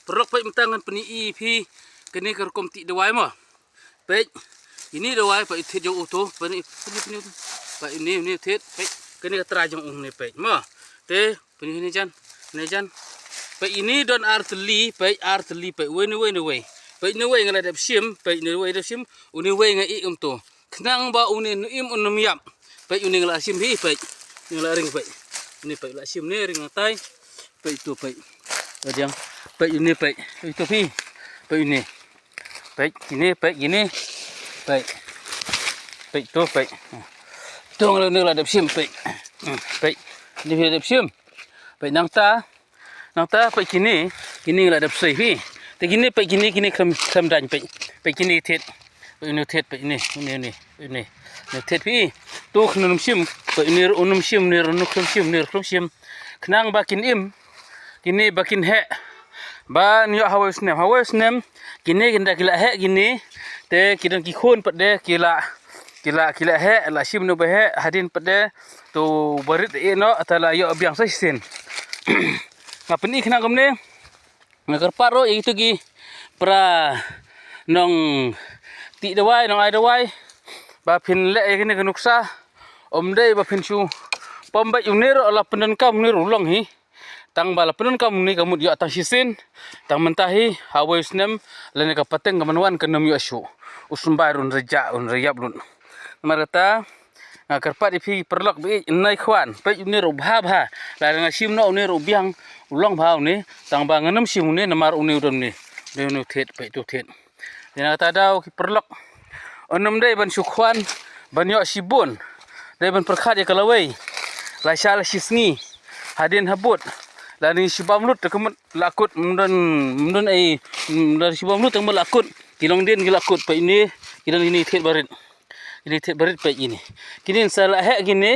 perlok pai mentangan peni pi kini kerkom ti dewai mah pai ini dewai pai tet jong uto peni pai ini tet pai kini terajang ni pai mah te peni ini jan pai ini don arteli pai we pai ne we ngala dap sim pai ne we dap sim uni we ngai to knang ba uni im unum yap pai uni ngala sim hi pai ngala ring pai ini pai la sim ne ring tai pai tu pai adiang pai ini pai itu pi pai ini pai gini pai tu pai tong ngala dap sim pai ni dap sim pai nang ta pai gini ngala dap sei pi te gini pai gini kem dan pai gini tet pai ini tet pai ini tet pi tu khnum sim pai ini unum sim ni runu khlum sim knang bakin im gini bakin he ba nyo hawes nem gini ginda kila he gini te kidan ki khon pade kila he la sim no he hadin pade tu barit e no atala yo abyang sa sin ngapeni khna gamne ngagar paro itu gi pra nong ti dawai nong ai dawai ba phin le gini kanuksa omdei ba phin chu pomba unero ala penan kam ni rulong hi tang bala penan kam ni kamut yo atang sisin tang mentahi hawes nem lene ka pateng kamanwan kanam yo shu usumbai run reja un reyap run marata ngagar pat ipi perlok bi nai khwan pe unero bha la nga sim no unero biang ulong bha ni tang ba nganam sim ni namar uni udam ni nu thet pe tu thet dina ta dau ki perlok onam dei ban sukhwan ban yo sibun dei ban perkhat ya kalawai la shala sisni hadin habut lani sibam lut kemet lakut mun ai dari sibam lut tang lakut kilong den gilakut pe ini kidan ini thet barit pe ini kini salah he gini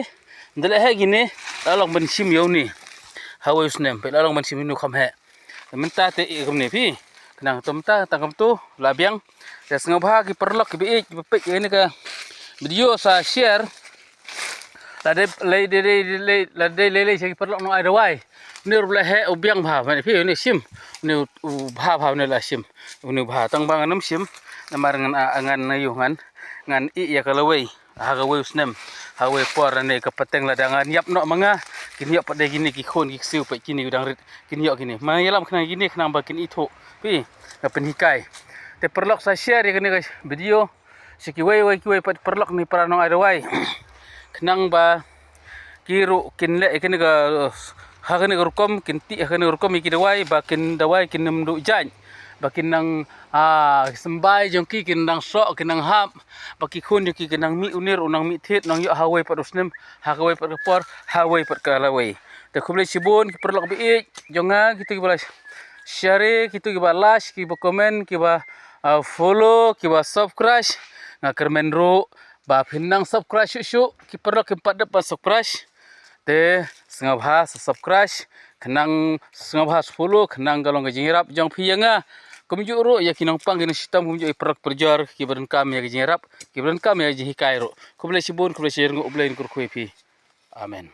ndala he gini lalong ban sim yo ni hawes nem pe lalong ban sim nu kham he menta te e kum ne pi nang tomta tangkam tu labiang ya sengabha ki perlok ki bi pe ini ka video sa share lade le ki perlok no ai dawai ni rula he ubiang bha ne pi ni sim ni bha ne la sim ni bha tang bang nam sim namar ngan nayungan ngan i ya kalawai hagawai usnem hawe por ne ka pateng ladangan yap no manga kini yap pade gini ki khon ki siu pe kini udang rit kini yok gini manyalam khna gini khna bakin itho pi ka penhikai te perlok sa share ya ka video siki wai pat perlok ni paranong adawai khnang ba kiru kinle kini ka hagani rukom kinti hagani rukom iki dawai bakin dawai kinam du jan bakin nang sembai jongki kinang sok kinang hap baki khun ki kinang mi unir unang mi thet nang yo hawai pat usnem hawai pat por hawai pat kalawai te khuble sibun ki perlok bi jonga gitu ki bala share gitu ki bala like ki ba comment ki ba follow ki ba subscribe ngakar menro ba phinang subscribe shu ki perlok ki pat dapat subscribe te sengabha subscribe khnang sengabha follow khnang galong jingrap jong phiyanga kumju ro ya kinang pang kini sitam kumju iperak perjar kibaran kami ya jingrap kibaran kami ya jihikai ro kuble sibun kuble share ngo ublain kur khuipi amen.